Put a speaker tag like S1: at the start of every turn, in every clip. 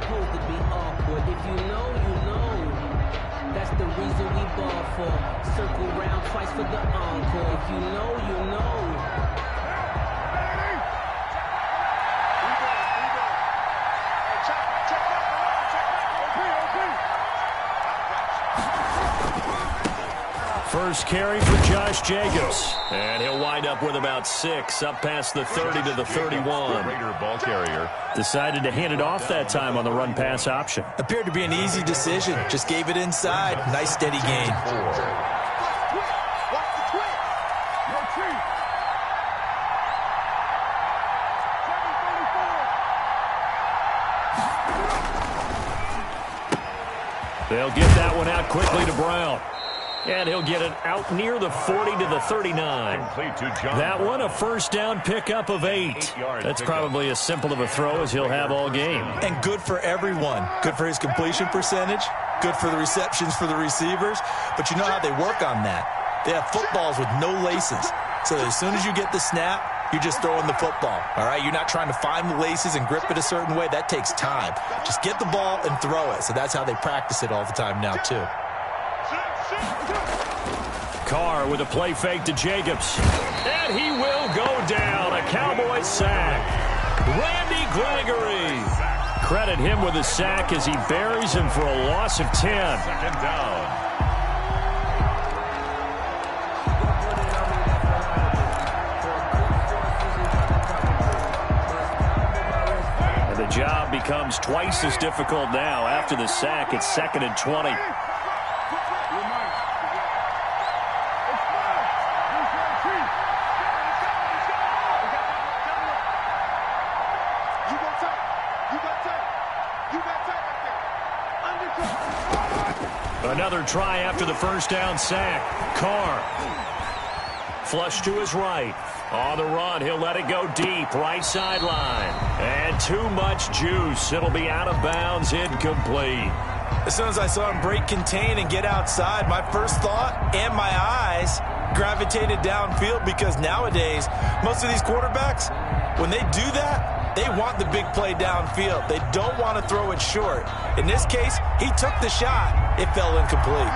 S1: supposed to be awkward. If you know, you know. That's the reason we ball for. Circle round twice for the encore. If you know, you know.
S2: First carry for Josh Jacobs. And he'll wind up with about 6, up past the 30 to the 31.
S3: Ball carrier.
S2: Decided to hand it off that time on the run-pass option.
S4: Appeared to be an easy decision. Just gave it inside. Nice steady gain.
S2: They'll get that one out quickly to Brown. And he'll get it out near the 40 to the 39. That one, a first down pickup of 8. That's probably as simple of a throw as he'll have all game.
S4: And good for everyone. Good for his completion percentage. Good for the receptions for the receivers. But you know how they work on that. They have footballs with no laces. So as soon as you get the snap, you're just throwing the football. All right? You're not trying to find the laces and grip it a certain way. That takes time. Just get the ball and throw it. So that's how they practice it all the time now, too.
S2: Carr with a play fake to Jacobs. And he will go down. A Cowboys sack. Randy Gregory. Credit him with a sack as he buries him for a loss of 10.
S3: Second down.
S2: And the job becomes twice as difficult now after the sack. It's 2nd and 20. Another try after the first down sack. Carr. Flush to his right. On the run, he'll let it go deep. Right sideline. And too much juice. It'll be out of bounds, incomplete.
S4: As soon as I saw him break contain and get outside, my first thought and my eyes gravitated downfield because nowadays, most of these quarterbacks, when they do that, they want the big play downfield. They don't want to throw it short. In this case, he took the shot. It fell incomplete.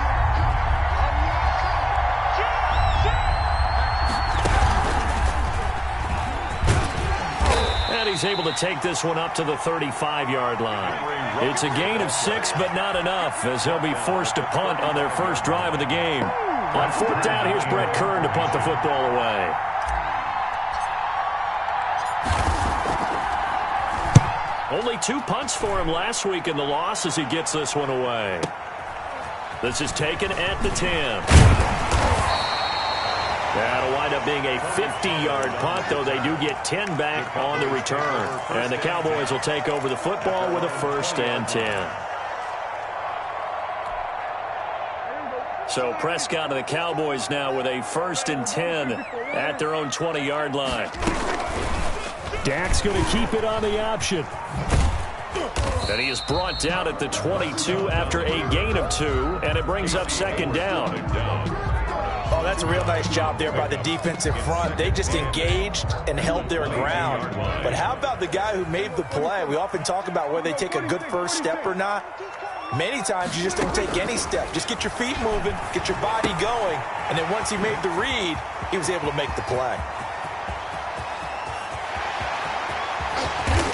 S2: And he's able to take this one up to the 35-yard line. It's a gain of 6, but not enough, as he'll be forced to punt on their first drive of the game. On 4th down, here's Brett Kern to punt the football away. Only 2 punts for him last week in the loss as he gets this one away. This is taken at the 10. That'll wind up being a 50-yard punt, though they do get 10 back on the return. And the Cowboys will take over the football with a 1st and 10. So Prescott and the Cowboys now with a 1st and 10 at their own 20-yard line. Dak's going to keep it on the option. And he is brought down at the 22 after a gain of 2, and it brings up 2nd down.
S4: Oh, that's a real nice job there by the defensive front. They just engaged and held their ground. But how about the guy who made the play? We often talk about whether they take a good first step or not. Many times you just don't take any step. Just get your feet moving, get your body going, and then once he made the read, he was able to make the play.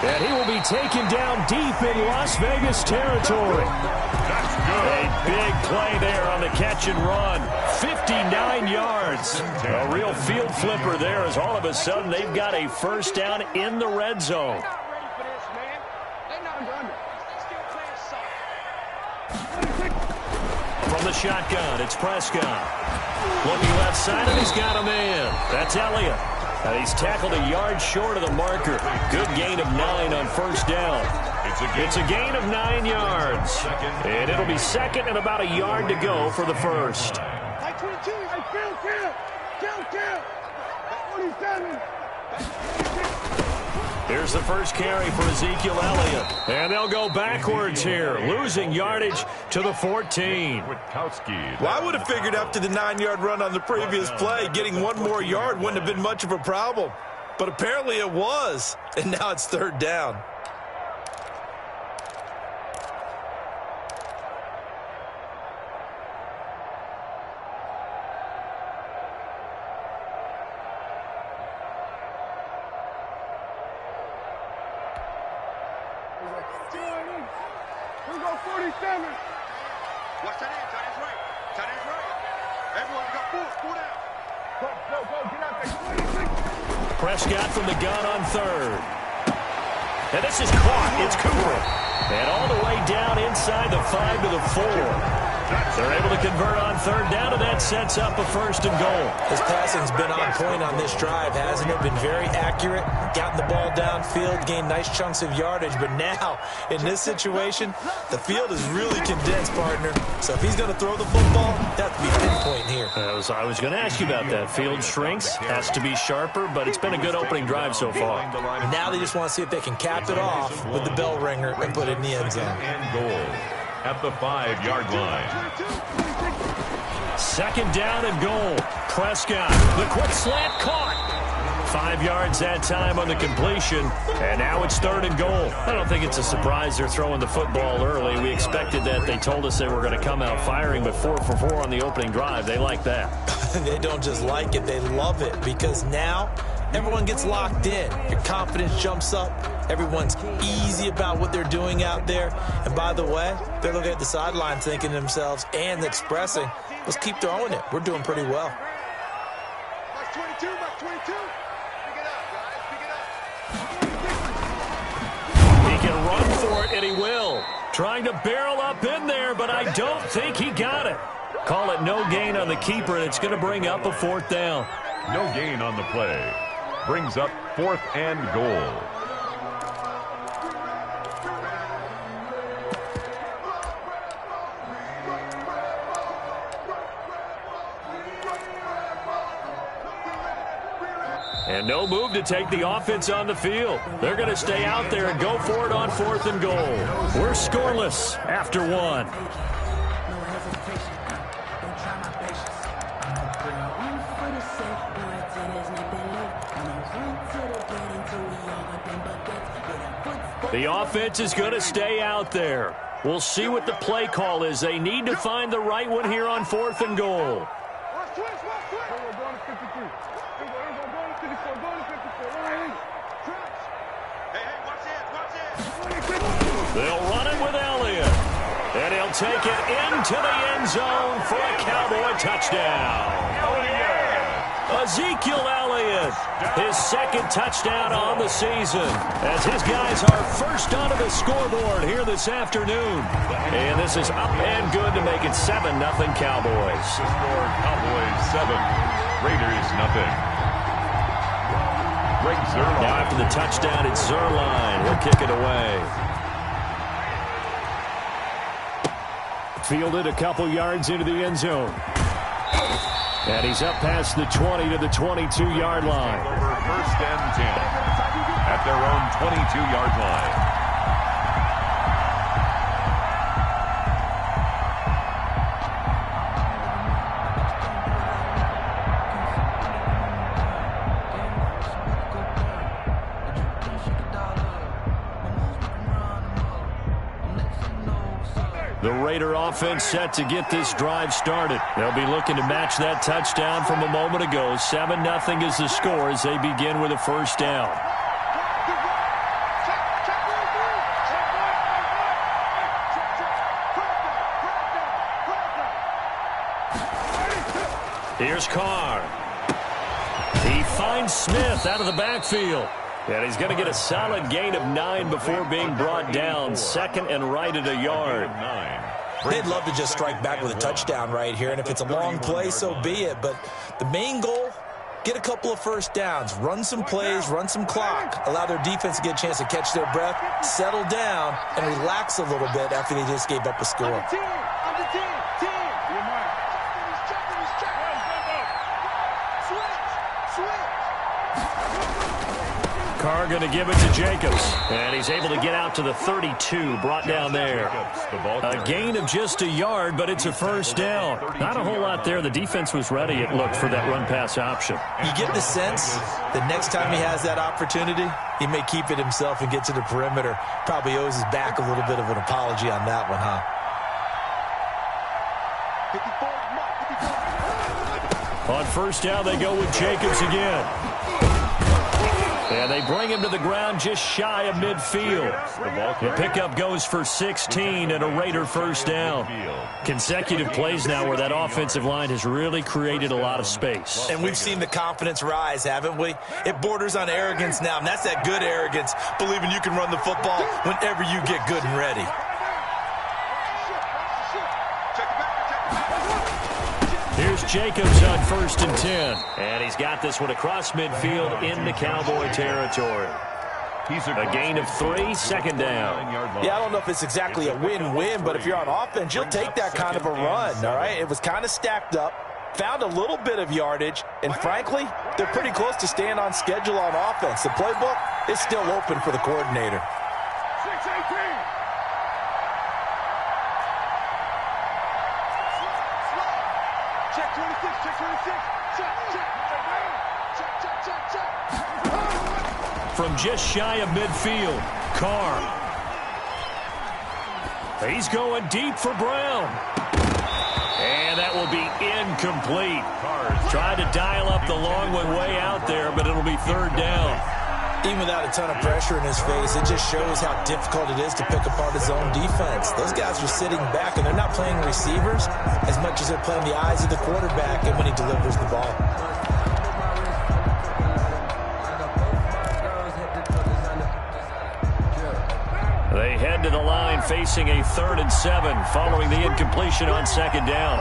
S2: And he will be taken down deep in Las Vegas territory.
S3: That's good.
S2: A big play there on the catch and run. 59 yards. A real field flipper there as all of a sudden they've got a 1st down in the red zone. From the shotgun, it's Prescott. Looking left side, and he's got a man. That's Elliott. And he's tackled a yard short of the marker. Good gain of 9 on 1st down. It's a gain of 9 yards. And it'll be 2nd and about a yard to go for the 1st. Here's the first carry for Ezekiel Elliott. And they'll go backwards here, losing yardage to the 14.
S4: Well, I would have figured after the 9-yard run on the previous play, getting 1 more yard wouldn't have been much of a problem. But apparently it was, and now it's 3rd down.
S5: Here we go, 47.
S6: Watch that end, tight end's right. Tight end's right. Everyone got full down.
S5: Go, get out there. 26.
S2: Prescott from the gun on third. And this is caught. It's Cooper. And all the way down inside the 5 to the 4. They're able to convert on third down, and that sets up a first and goal.
S4: His passing's been on point on this drive, hasn't it? Been very accurate, gotten the ball downfield, gained nice chunks of yardage. But now, in this situation, the field is really condensed, partner. So if he's going to throw the football, that has to be pinpoint here.
S2: I was going to ask you about that. Field shrinks, has to be sharper, but it's been a good opening drive so far.
S4: Now they just want to see if they can cap it off with the bell ringer and put it in the end zone.
S3: And goal at the 5-yard line.
S2: Second down and goal. Prescott, the quick slant caught. 5 yards that time on the completion, and now it's third and goal. I don't think it's a surprise they're throwing the football early. We expected that. They told us they were going to come out firing, but 4 for 4 on the opening drive. They like that.
S4: They don't just like it, they love it, because now everyone gets locked in. Your confidence jumps up. Everyone's easy about what they're doing out there. And by the way, they're looking at the sideline thinking to themselves and expressing, let's keep throwing it. We're doing pretty well.
S6: Mark 22, Mark 22. Pick it up, guys. Pick it up.
S2: He can run for it, and he will. Trying to barrel up in there, but I don't think he got it. Call it no gain on the keeper, and it's going to bring up a fourth down.
S3: No gain on the play. Brings up 4th and goal.
S2: And no move to take the offense on the field. They're going to stay out there and go for it on 4th and goal. We're scoreless after 1. The offense is going to stay out there. We'll see what the play call is. They need to find the right one here on 4th and goal. They'll run it with Elliott. And he'll take it into the end zone for a Cowboy touchdown. Ezekiel Elliott, his second touchdown on the season, as his guys are first onto the scoreboard here this afternoon. And this is up and good to make it 7-0 Cowboys.
S3: The score, Cowboys 7, Raiders 0. Greg Zuerlein.
S2: Now after the touchdown, it's Zuerlein. He'll kick it away. Fielded a couple yards into the end zone. And he's up past the 20 to the 22-yard line.
S3: Over 1st and 10 at their own 22-yard line.
S2: The Raider offense set to get this drive started. They'll be looking to match that touchdown from a moment ago. 7-0 is the score as they begin with a first down. Here's Carr. He finds Smith out of the backfield. And he's going to get a solid gain of 9 before being brought down. Second and right at a yard.
S4: They'd love to just strike back with a touchdown right here, and if it's a long play, so be it. But the main goal, get a couple of first downs, run some plays, run some clock, allow their defense to get a chance to catch their breath, settle down, and relax a little bit after they just gave up a score.
S2: Carr going to give it to Jacobs. And he's able to get out to the 32, brought down there. A gain of just a yard, but it's a first down. Not a whole lot there. The defense was ready, it looked, for that run-pass option.
S4: You get the sense that next time he has that opportunity, he may keep it himself and get to the perimeter. Probably owes his back a little bit of an apology on that one, huh?
S2: On first down, they go with Jacobs again. And they bring him to the ground just shy of midfield. The pickup goes for 16 and a Raider first down. Consecutive plays now where that offensive line has really created a lot of space.
S4: And we've seen the confidence rise, haven't we? It borders on arrogance now, and that's that good arrogance, believing you can run the football whenever you get good and ready.
S2: Here's Jacobs on 1st and 10. And he's got this one across midfield into Cowboy territory. A gain of 3, second down.
S4: Yeah, I don't know if it's exactly a win-win, but if you're on offense, you'll take that kind of a run, all right? It was kind of stacked up, found a little bit of yardage, and frankly, they're pretty close to staying on schedule on offense. The playbook is still open for the coordinator.
S5: 6-18.
S6: Check 26, check 26. Check, check. Check, check, check, check.
S2: From just shy of midfield, Carr. He's going deep for Brown. And that will be incomplete. Tried to dial up the long one way out there, but it'll be 3rd down.
S4: Even without a ton of pressure in his face, it just shows how difficult it is to pick apart his own defense. Those guys are sitting back, and they're not playing receivers as much as they're playing the eyes of the quarterback and when he delivers the ball.
S2: They head to the line facing a 3rd and 7 following the incompletion on 2nd down.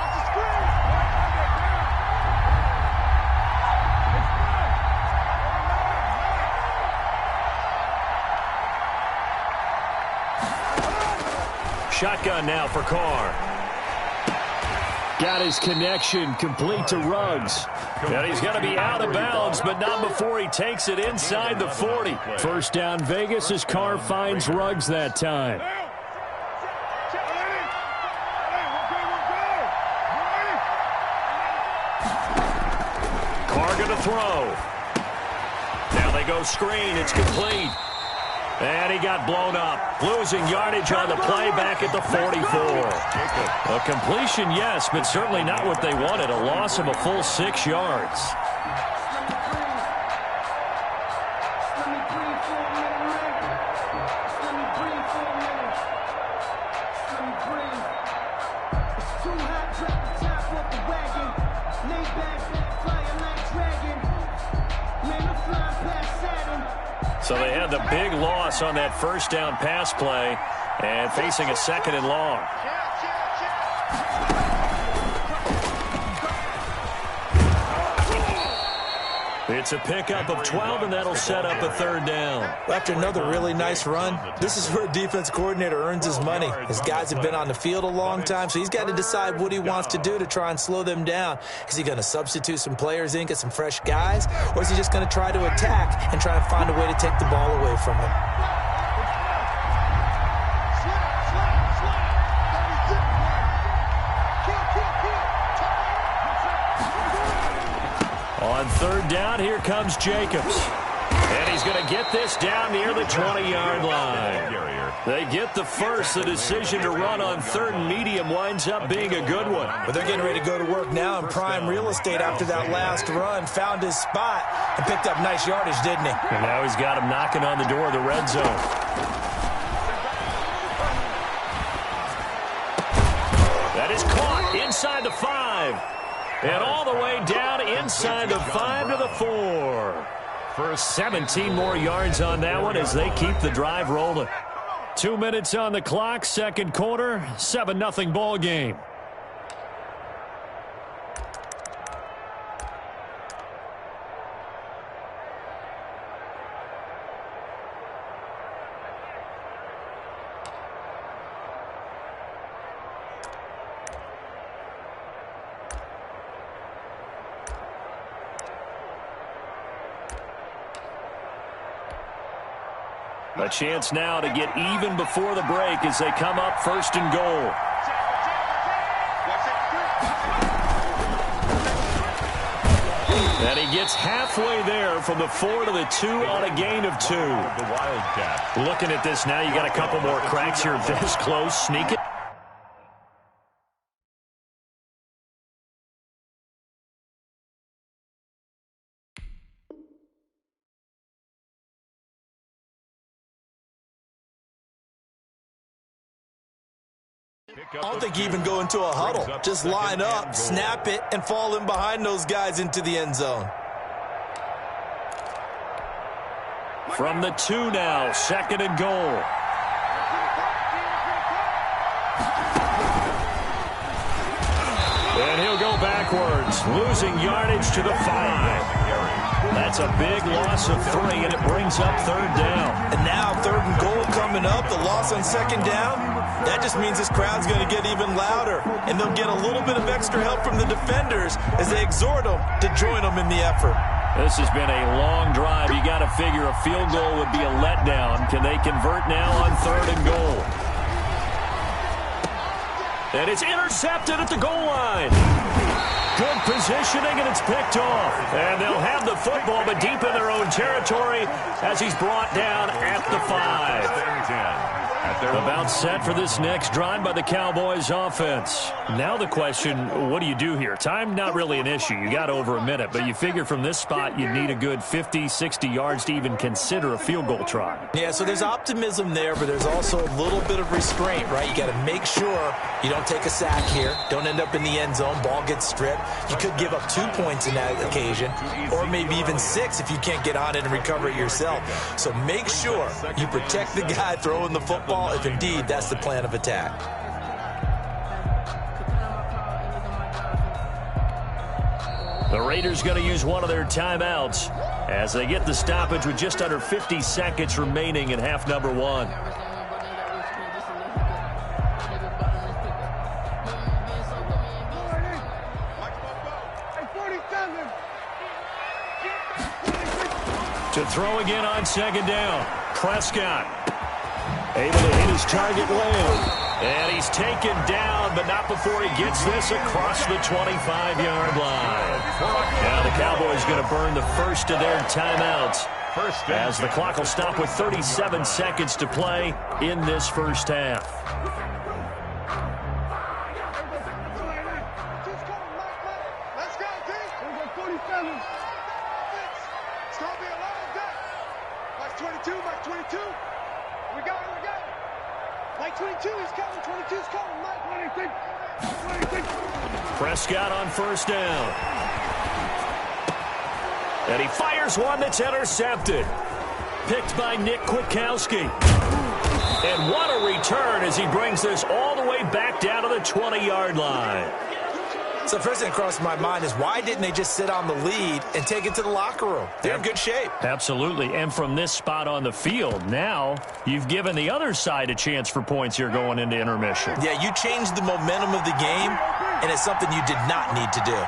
S2: Shotgun now for Carr. Got his connection complete to Ruggs. And he's going to be out of bounds, but not before he takes it inside the 40. First down Vegas as Carr finds Ruggs that time. Carr going to throw. Now they go screen. It's complete. And he got blown up. Losing yardage on the play back at the 44. A completion, yes, but certainly not what they wanted. A loss of a full 6 yards. So they had the big loss on that first down pass play and facing a 2nd and long. It's a pickup of 12, and that'll set up a 3rd down.
S4: After another really nice run, this is where a defense coordinator earns his money. His guys have been on the field a long time, so he's got to decide what he wants to do to try and slow them down. Is he going to substitute some players in, get some fresh guys, or is he just going to try to attack and try and find a way to take the ball away from them?
S2: On 3rd down, here comes Jacobs. And he's going to get this down near the 20-yard line. They get the first. The decision to run on 3rd and medium winds up being a good one.
S4: But they're getting ready to go to work now in prime real estate after that last run. Found his spot and picked up nice yardage, didn't he?
S2: And now he's got him knocking on the door of the red zone. That is caught inside the 5. And all the way down inside the 5 to the 4. For 17 more yards on that one as they keep the drive rolling. 2 minutes on the clock, 2nd quarter, 7-0 ball game. A chance now to get even before the break as they come up 1st and goal. And he gets halfway there from the 4 to the 2 on a gain of 2.
S3: The Wildcat.
S2: Looking at this now, you got a couple more cracks here this close. Sneak it.
S4: I don't think you even go into a huddle. Just line up, snap it, and fall in behind those guys into the end zone.
S2: From the 2 now, 2nd and goal. And he'll go backwards, losing yardage to the 5. That's a big loss of 3, and it brings up 3rd down.
S4: And now 3rd and goal coming up, the loss on 2nd down. That just means this crowd's going to get even louder, and they'll get a little bit of extra help from the defenders as they exhort them to join them in the effort.
S2: This has been a long drive. You got to figure a field goal would be a letdown. Can they convert now on 3rd and goal? And it's intercepted at the goal line. Good positioning, and it's picked off. And they'll have the football, but deep in their own territory as he's brought down at the 5. About set for this next drive by the Cowboys offense. Now the question, what do you do here? Time, not really an issue. You got over a minute, but you figure from this spot you need a good 50, 60 yards to even consider a field goal try.
S4: Yeah, so there's optimism there, but there's also a little bit of restraint, right? You got to make sure you don't take a sack here. Don't end up in the end zone. Ball gets stripped. You could give up 2 points in that occasion, or maybe even 6 if you can't get on it and recover it yourself. So make sure you protect the guy throwing the football if indeed that's the plan of attack.
S2: The Raiders going to use one of their timeouts as they get the stoppage with just under 50 seconds remaining in half number 1. To throw again on 2nd down. Prescott able to hit his target well. And he's taken down, but not before he gets this across the 25-yard line. Now the Cowboys going to burn the first of their timeouts as the clock will stop with 37 seconds to play in this first half.
S6: Let's go, D. 47. It's going to be a long day. Mike 22, Mike 22. We got it, we got it. Mike 22 is coming, 22 is coming. Mike 26.
S2: Prescott on 1st down. And he fires one that's intercepted. Picked by Nick Kwiatkowski. And what a return as he brings this all the way back down to the 20-yard line.
S4: So first thing that crossed my mind is why didn't they just sit on the lead and take it to the locker room? They're in good shape.
S2: Absolutely. And from this spot on the field, now you've given the other side a chance for points here going into intermission.
S4: Yeah, you changed the momentum of the game, and it's something you did not need to do.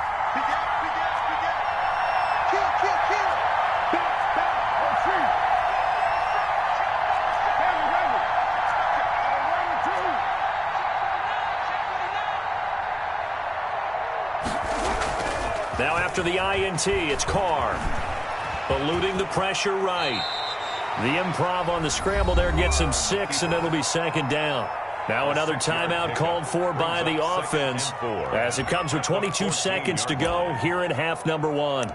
S2: Now after the INT, it's Carr. Eluding the pressure right. The improv on the scramble there gets him 6, and it'll be 2nd down. Now another timeout called for by the offense as it comes with 22 seconds to go here in half number 1.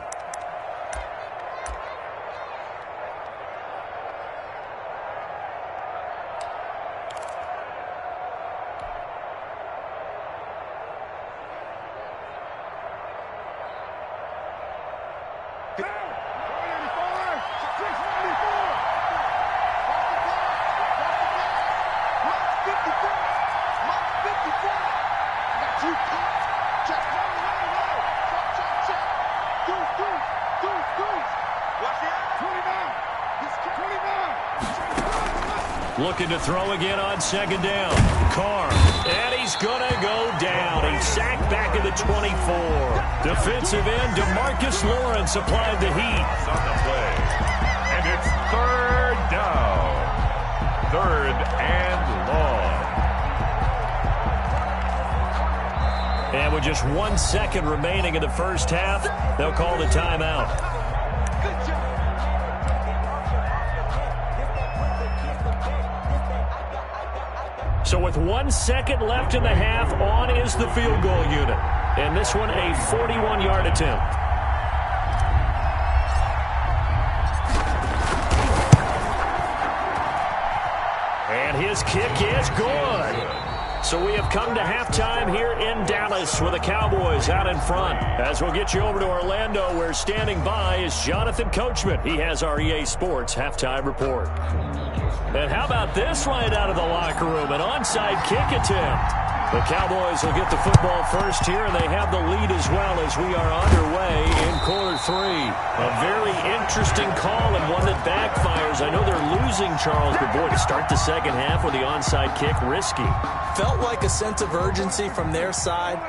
S2: Looking to throw again on 2nd down. Carr. And he's going to go down. He's sacked back at the 24. Defensive end DeMarcus Lawrence applied the heat.
S3: On the play. And it's 3rd down. 3rd and long.
S2: And with just 1 second remaining in the first half, they'll call the timeout. So with 1 second left in the half, on is the field goal unit. And this one a 41-yard attempt. And his kick is good. So we have come to halftime here in Dallas with the Cowboys out in front. As we'll get you over to Orlando, where standing by is Jonathan Coachman. He has our EA Sports halftime report. And how about this right out of the locker room? An onside kick attempt. The Cowboys will get the football first here, and they have the lead as well as we are underway in quarter 3. A very interesting call and one that backfires. I know they're losing, Charles, but boy, to start the second half with the onside kick, risky.
S4: Felt like a sense of urgency from their side,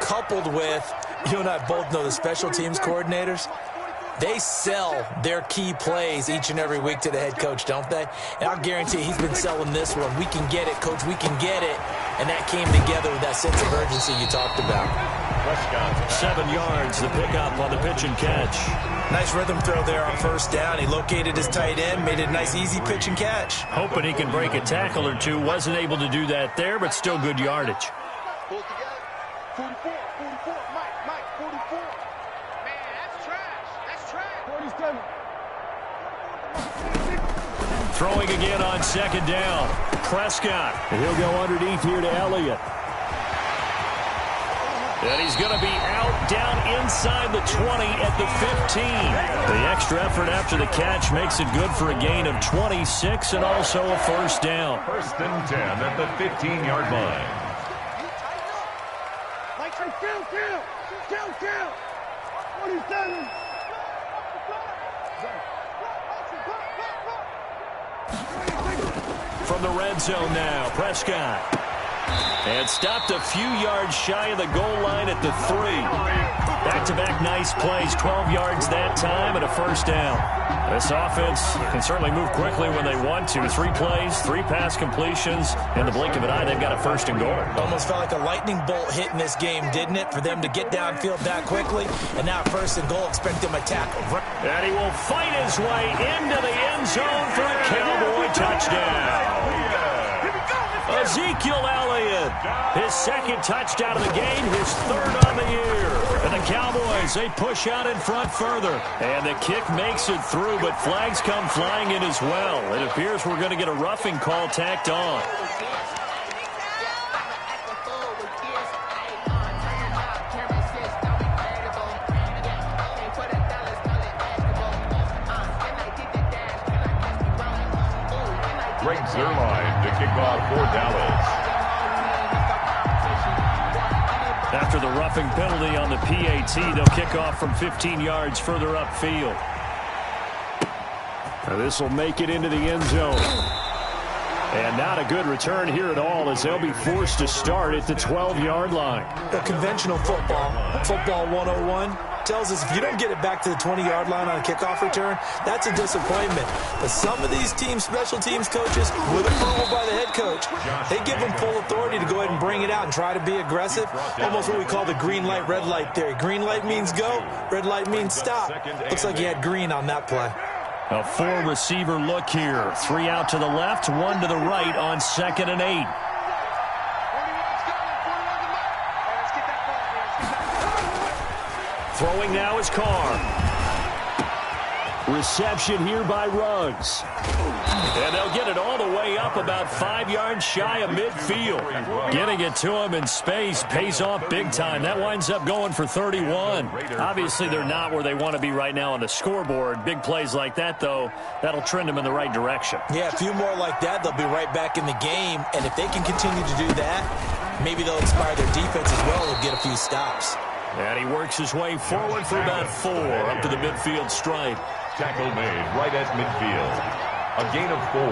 S4: coupled with, you and I both know the special teams coordinators. They sell their key plays each and every week to the head coach, don't they? And I'll guarantee he's been selling this one. We can get it, coach, we can get it. And that came together with that sense of urgency you talked about.
S2: 7 yards, the pickup on the pitch and catch.
S4: Nice rhythm throw there on first down. He located his tight end, made it a nice, easy pitch and catch.
S2: Hoping he can break a tackle or two. Wasn't able to do that there, but still good yardage.
S6: 44, 44, Mike, 44. Man, that's trash. That's trash. 47.
S2: Throwing again on second down. Prescott. And he'll go underneath here to Elliott. And he's going to be out down inside the 20 at the 15. The extra effort after the catch makes it good for a gain of 26 and also a first down.
S3: First and 10 at the 15-yard line.
S5: Like, kill. 47.
S2: From the red zone now, Prescott. And stopped a few yards shy of the goal line at the 3. Back-to-back nice plays, 12 yards that time and a first down. This offense can certainly move quickly when they want to. 3 plays, 3 pass completions. In the blink of an eye, they've got a first and goal.
S4: Almost felt like a lightning bolt hit in this game, didn't it? For them to get downfield that quickly. And now first and goal, expect them to tackle.
S2: And he will fight his way into the end zone for a Cowboy touchdown. Ezekiel Elliott, his second touchdown of the game, his 3rd on the year. And the Cowboys, they push out in front further. And the kick makes it through, but flags come flying in as well. It appears we're going to get a roughing call tacked on.
S3: Greg Zuerlein to kick off for Dallas.
S2: After the roughing penalty on the PAT, they'll kick off from 15 yards further upfield. Now this will make it into the end zone. And not a good return here at all, as they'll be forced to start at the 12-yard line.
S4: The conventional football 101, tells us if you don't get it back to the 20-yard line on a kickoff return, that's a disappointment. But some of these teams, special teams coaches, with approval by the head coach, they give them full authority to go ahead and bring it out and try to be aggressive. Almost what we call the green light, red light theory. Green light means go, red light means stop. Looks like he had green on that play.
S2: A 4-receiver look here. 3 out to the left, 1 to the right on 2nd and 8. Throwing now is Carr. Reception here by Ruggs. And they'll get it all the way up about 5 yards shy of midfield. Getting it to him in space pays off big time. That winds up going for 31. Obviously, they're not where they want to be right now on the scoreboard. Big plays like that, though, that'll trend them in the right direction.
S4: Yeah, a few more like that, they'll be right back in the game. And if they can continue to do that, maybe they'll inspire their defense as well. They'll get a few stops.
S2: And he works his way forward for about 4 up to the midfield stripe.
S3: Tackle made right at midfield. A gain of 4.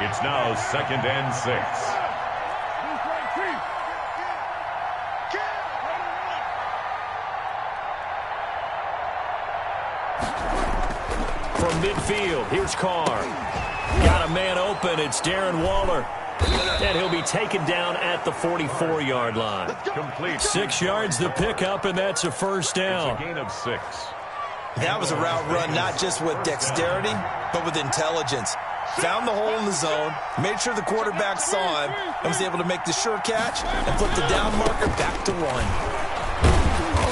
S3: It's now 2nd and 6.
S2: From midfield, here's Carr. Got a man open. It's Darren Waller. And he'll be taken down at the 44-yard line.
S3: Complete.
S2: 6 yards the pickup, and that's a first down.
S3: It's a gain of 6.
S4: That was a route run not just with dexterity, but with intelligence. Found the hole in the zone, made sure the quarterback saw him, and was able to make the sure catch and flip the down marker back to 1.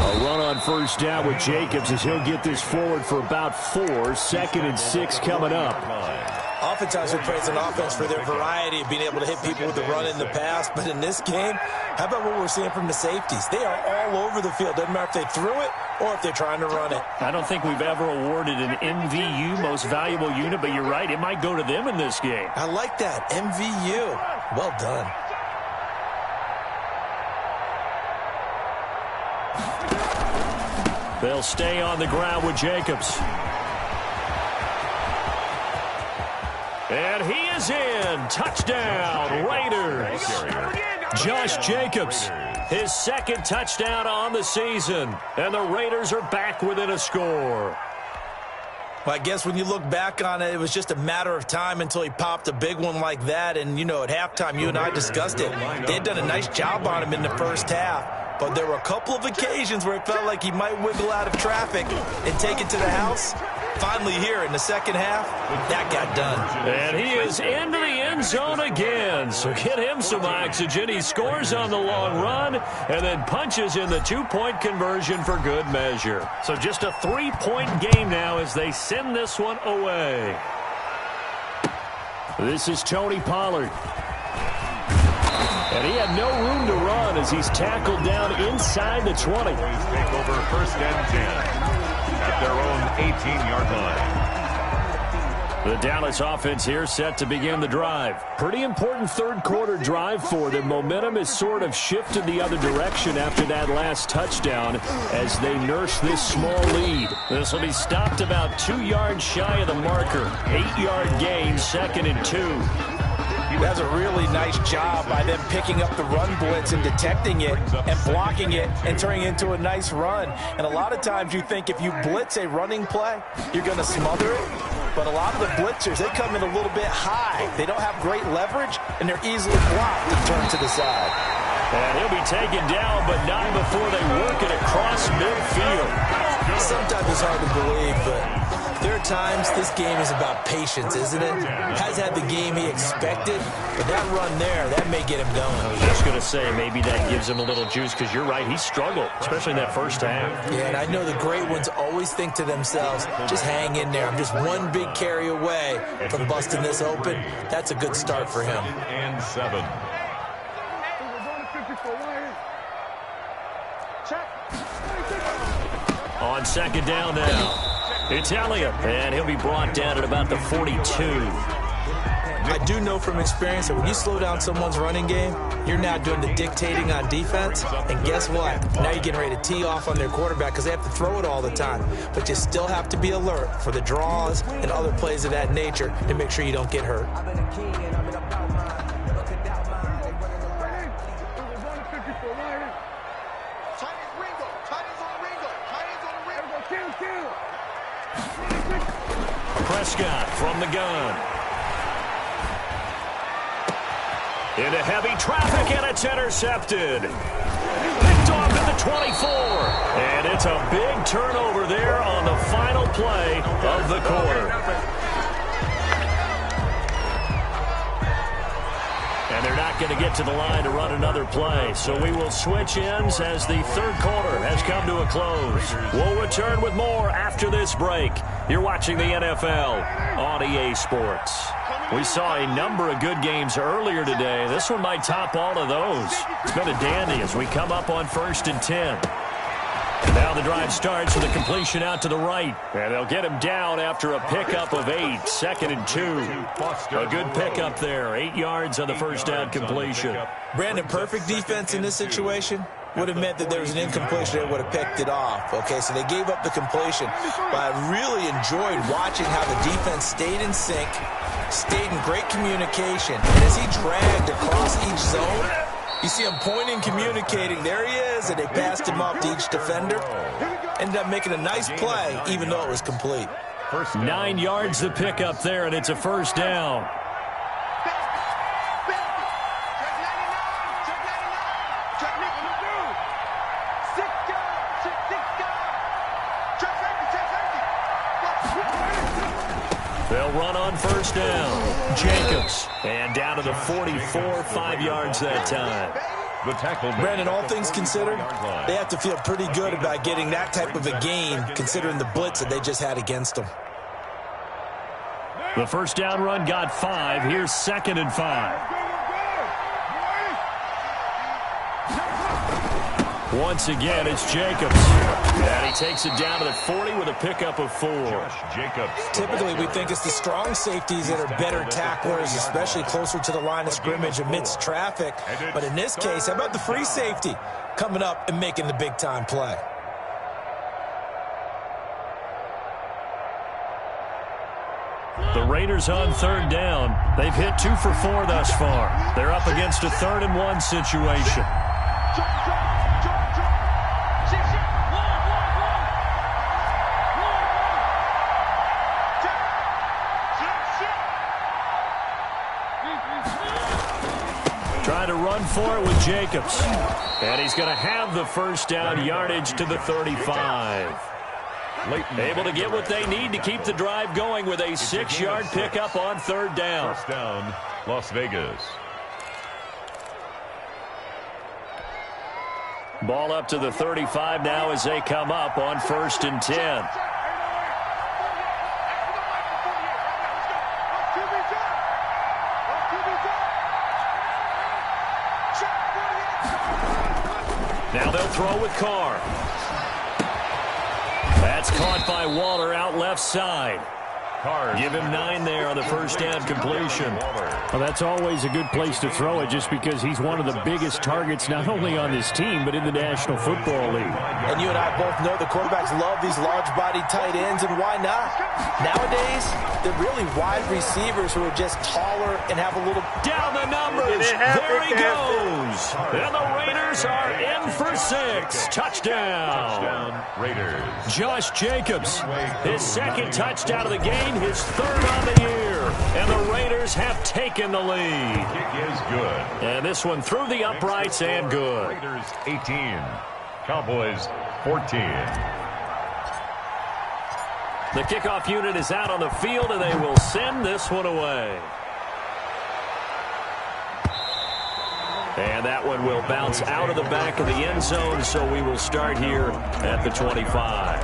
S2: A run on first down with Jacobs as he'll get this forward for about 4. 2nd and 6 coming up.
S4: Oftentimes we praise an offense for their variety of being able to hit people with the run in the pass, but in this game, how about what we're seeing from the safeties? They are all over the field. Doesn't matter if they threw it or if they're trying to run it.
S2: I don't think we've ever awarded an MVU, most valuable unit, but you're right, it might go to them in this game.
S4: I like that, MVU. Well done.
S2: They'll stay on the ground with Jacobs. And he is in. Touchdown, Raiders. Josh Jacobs, his second touchdown on the season. And the Raiders are back within a score.
S4: Well, I guess when you look back on it, it was just a matter of time until he popped a big one like that. And, you know, at halftime, you and I discussed it. They had done a nice job on him in the first half. But there were a couple of occasions where it felt like he might wiggle out of traffic and take it to the house. Finally here in the second half, that got done.
S2: And he is into the end zone again. So get him some oxygen. He scores on the long run and then punches in the two-point conversion for good measure. So just a three-point game now as they send this one away. This is Tony Pollard. And he had no room to run as he's tackled down inside the 20.
S3: Take over 1st and 10 at their own 18-yard line.
S2: The Dallas offense here set to begin the drive. Pretty important third-quarter drive for them. Momentum has sort of shifted the other direction after that last touchdown as they nurse this small lead. This will be stopped about 2 yards shy of the marker. 8-yard gain, 2nd and 2.
S4: That's a really nice job by them picking up the run blitz and detecting it and blocking it and turning it into a nice run. And a lot of times you think if you blitz a running play, you're going to smother it. But a lot of the blitzers, they come in a little bit high. They don't have great leverage, and they're easily blocked and turned to the side.
S2: And he'll be taken down, but not before they work it across midfield.
S4: Sometimes it's hard to believe, but there are times this game is about patience, isn't it? Has had the game he expected, but that run there, that may get him going.
S2: I was just going to say, maybe that gives him a little juice, because you're right, he struggled, especially in that first half.
S4: Yeah, and I know the great ones always think to themselves, just hang in there. I'm just one big carry away from busting this open. That's a good start for him.
S3: And 7.
S2: On 2nd down now. It's Elliott, and he'll be brought down at about the 42.
S4: I do know from experience that when you slow down someone's running game, you're now doing the dictating on defense, and guess what? Now you're getting ready to tee off on their quarterback because they have to throw it all the time. But you still have to be alert for the draws and other plays of that nature to make sure you don't get hurt.
S2: Prescott from the gun. Into heavy traffic, and it's intercepted. Picked off at the 24. And it's a big turnover there on the final play of the quarter. And they're not going to get to the line to run another play. So we will switch ends as the third quarter has come to a close. We'll return with more after this break. You're watching the NFL on EA Sports. We saw a number of good games earlier today. This one might top all of those. It's been a dandy as we come up on 1st and 10. Now the drive starts with a completion out to the right. And they'll get him down after a pickup of 8. 2nd and 2. A good pickup there. 8 yards on the first down completion.
S4: Brandon, perfect defense in this situation would have meant that there was an incompletion. They would have picked it off. Okay, so they gave up the completion. But I really enjoyed watching how the defense stayed in sync, stayed in great communication. And as he dragged across each zone, you see him pointing, communicating. There he is, and they passed him off to each defender. Ended up making a nice play, even though it was complete.
S2: 9 yards the pickup there, and it's a first down. They'll run on first down. Jacobs. And down to the 44, 5 yards that time.
S3: The tackle.
S4: Brandon, all things considered, they have to feel pretty good about getting that type of a gain, considering the blitz that they just had against them.
S2: The first down run got 5. Here's 2nd and 5. Once again, it's Jacobs. And he takes it down to the 40 with a pickup of 4.
S3: Jacobs.
S4: Typically, we think it's the strong safeties that are better tacklers, especially closer to the line of scrimmage amidst traffic. But in this case, how about the free safety coming up and making the big-time play?
S2: The Raiders on 3rd down. They've hit 2 for 4 thus far. They're up against a 3rd and 1 situation. Trying to run for it with Jacobs. And he's going to have the first down, yardage to the 35. Able to get what they need to keep the drive going with a 6-yard pickup on 3rd down.
S3: First down, Las Vegas.
S2: Ball up to the 35 now as they come up on 1st and 10. Now they'll throw with Carr. That's caught by Waller out left side. Give him 9 there on the first down completion.
S7: Well, that's always a good place to throw it just because he's one of the biggest targets not only on this team but in the National Football League.
S4: And you and I both know the quarterbacks love these large-bodied tight ends, and why not? Nowadays, they're really wide receivers who are just taller and have a little...
S2: Down the numbers. There he goes. And the Raiders are in for 6. Touchdown.
S3: Raiders.
S2: Josh Jacobs, his 2nd touchdown of the game, his 3rd on the year. And the Raiders have taken the lead.
S3: Kick is good.
S2: And this one through the uprights and good.
S3: Raiders 18. Cowboys 14.
S2: The kickoff unit is out on the field, and they will send this one away. And that one will bounce out of the back of the end zone, so we will start here at the 25.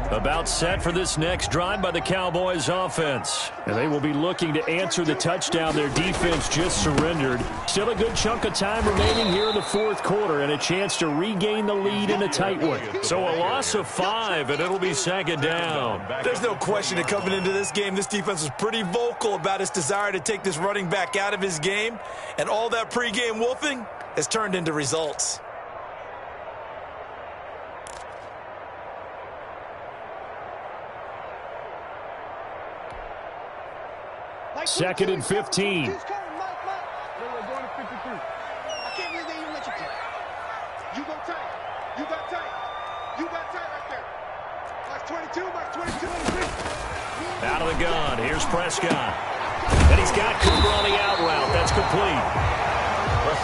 S2: About set for this next drive by the Cowboys offense.
S7: And they will be looking to answer the touchdown their defense just surrendered. Still a good chunk of time remaining here in the 4th quarter and a chance to regain the lead in a tight one.
S2: So a loss of 5, and it'll be 2nd down.
S4: There's no question that coming into this game, this defense was pretty vocal about its desire to take this running back out of his game. And all that pregame wolfing has turned into results.
S7: Second and 15.
S5: I can't believe they even let you play. You go tight. You got tight. You got tight right there. Mark 22, Mark 22.
S2: Out of the gun. Here's Prescott. And he's got Cooper on the out route. That's complete.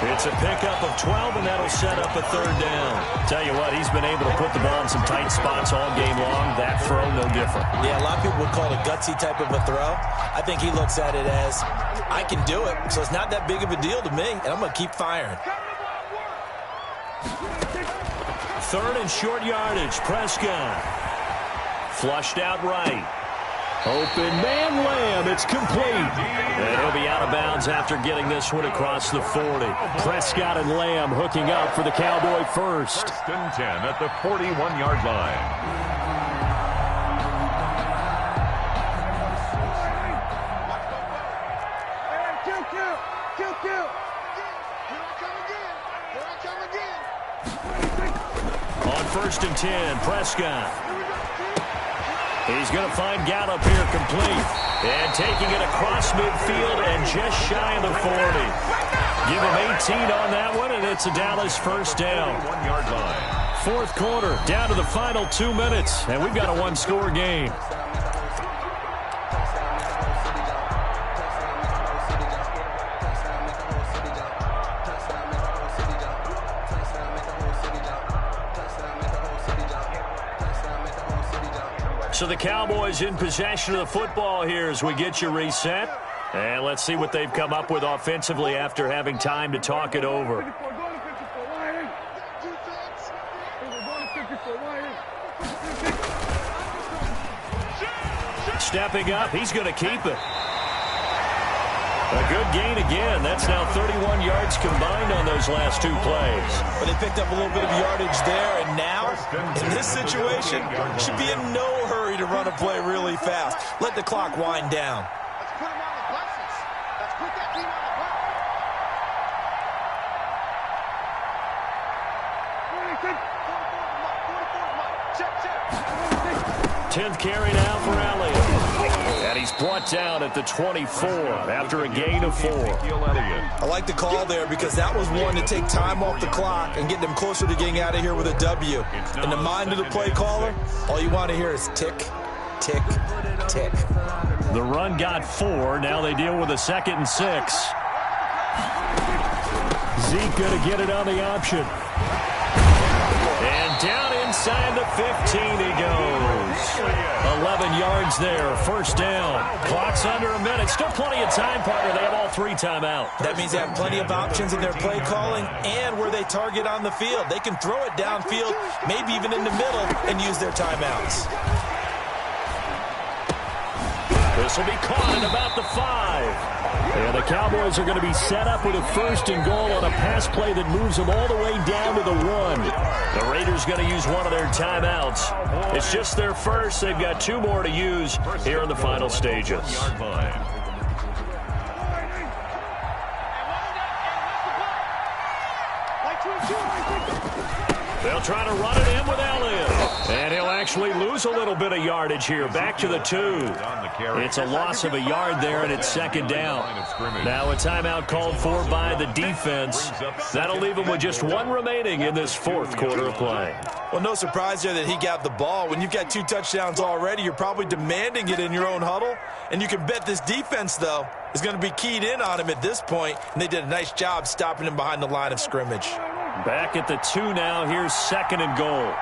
S2: It's a pickup of 12, and that'll set up a 3rd down. Tell you what, he's been able to put the ball in some tight spots all game long. That throw, no different.
S4: Yeah, a lot of people would call it a gutsy type of a throw. I think he looks at it as, I can do it, so it's not that big of a deal to me, and I'm going to keep firing.
S2: 3rd and short yardage. Prescott. Flushed out right.
S7: Open man, Lamb. It's complete.
S2: And he'll be out of bounds after getting this one across the 40.
S7: Prescott and Lamb hooking up for the Cowboy first.
S3: 1st and 10 at the 41-yard line.
S2: On 1st and 10, Prescott. He's going to find Gallup here complete. And taking it across midfield and just shy of the 40. Give him 18 on that one, and it's a Dallas first down.
S3: 1-yard line.
S2: 4th quarter, down to the final 2 minutes, and we've got a 1-score game. So the Cowboys in possession of the football here as we get you reset. And let's see what they've come up with offensively after having time to talk it over. stepping up. He's going to keep it. A good gain again. That's now 31 yards combined on those last two plays.
S4: But they picked up a little bit of yardage there, and now, in this situation, should be in no hurry to run a play really fast. Let the clock wind down.
S5: Let's put him on the buses. Let's put that team on the bus.
S2: 10th carry now for Elliott. And he's brought down at the 24 after a gain of 4.
S4: I like the call there because that was one to take time off the clock and get them closer to getting out of here with a W. In the mind of the play caller, all you want to hear is tick, tick, tick.
S2: The run got 4. Now they deal with a 2nd and 6. Zeke going to get it on the option. And down inside the 15 he goes. 11 yards there, first down. Clock's under a minute. Still plenty of time, partner. They have all 3 timeout.
S4: That means they have plenty of options in their play calling and where they target on the field. They can throw it downfield, maybe even in the middle, and use their timeouts.
S2: This will be caught at about the 5. And the Cowboys are going to be set up with a 1st and goal on a pass play that moves them all the way down to the 1. The Raiders going to use one of their timeouts. It's just their first. They've got 2 more to use here in the final stages. They'll try to run it in with Elliott. And he'll actually lose a little bit of yardage here. Back to the 2. It's a loss of a yard there, and it's 2nd down. Now a timeout called for by the defense. That'll leave him with just 1 remaining in this 4th quarter of play.
S4: Well, no surprise there that he got the ball. When you've got 2 touchdowns already, you're probably demanding it in your own huddle. And you can bet this defense, though, is going to be keyed in on him at this point. And they did a nice job stopping him behind the line of scrimmage.
S2: Back at the 2 now. Here's 2nd and goal.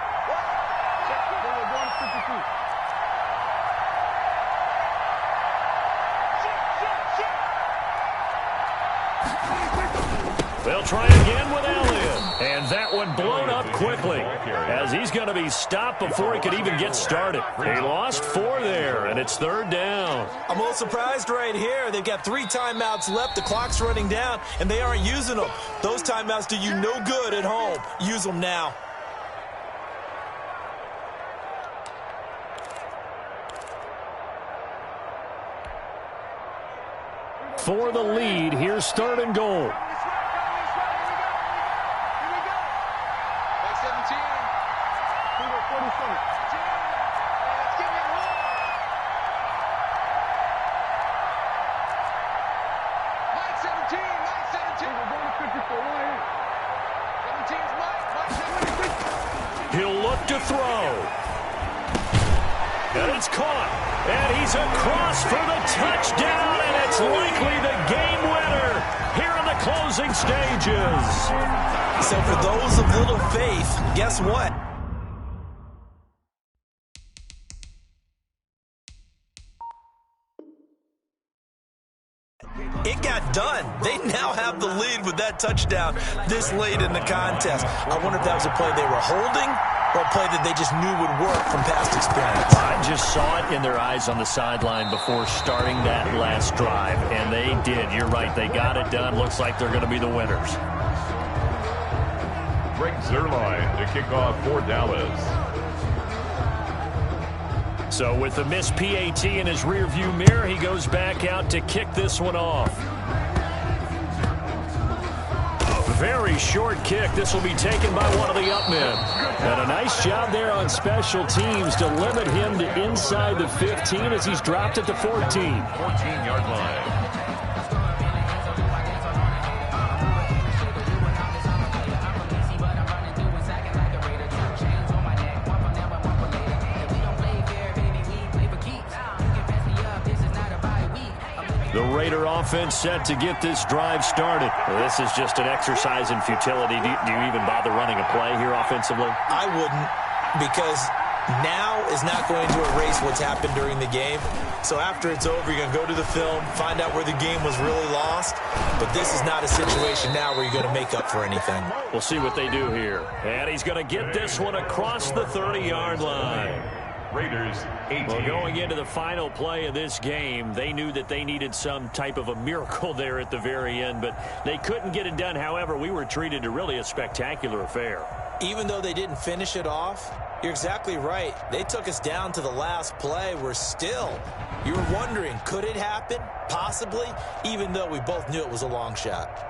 S2: They'll try again with Elliott. And that one blown up quickly as he's going to be stopped before he could even get started. He lost 4 there, and it's 3rd down.
S4: I'm a little surprised right here. They've got 3 timeouts left. The clock's running down, and they aren't using them. Those timeouts do you no good at home. Use them now.
S2: For the lead, here's 3rd and goal. He'll look to throw. And it's caught. And he's across for the touchdown, and it's likely the game winner here in the closing stages.
S4: So for those of little faith, guess what? It got done. They now have the lead with that touchdown this late in the contest. I wonder if that was a play they were holding or a play that they just knew would work from past experience.
S2: I just saw it in their eyes on the sideline before starting that last drive, and they did. You're right. They got it done. Looks like they're going to be the winners.
S3: Greg Zuerlein to kick off for Dallas.
S2: So with the missed PAT in his rearview mirror, he goes back out to kick this one off. Very short kick. This will be taken by one of the up men. And a nice job there on special teams to limit him to inside the 15 as he's dropped at the 14.
S3: 14-yard line.
S2: The Raider offense set to get this drive started. Well, this is just an exercise in futility. Do you even bother running a play here offensively?
S4: I wouldn't, because now is not going to erase what's happened during the game. So after it's over, you're going to go to the film, find out where the game was really lost. But this is not a situation now where you're going to make up for anything.
S2: We'll see what they do here. And he's going to get this one across the 30-yard line.
S3: Raiders 18.
S2: Well, going into the final play of this game, they knew that they needed some type of a miracle there at the very end, but they couldn't get it done. However, we were treated to really a spectacular affair.
S4: Even though they didn't finish it off, you're exactly right. They took us down to the last play. You were wondering, could it happen? Possibly, even though we both knew it was a long shot.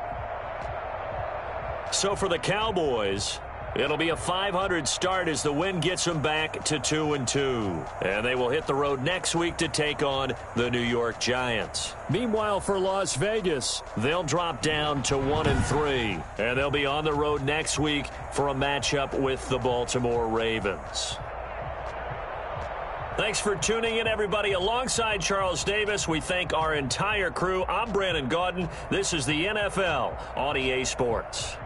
S2: So for the Cowboys, it'll be a .500 start as the win gets them back to 2-2. And they will hit the road next week to take on the New York Giants.
S7: Meanwhile, for Las Vegas,
S2: they'll drop down to 1-3. And they'll be on the road next week for a matchup with the Baltimore Ravens. Thanks for tuning in, everybody. Alongside Charles Davis, we thank our entire crew. I'm Brandon Gaudin. This is the NFL on EA Sports.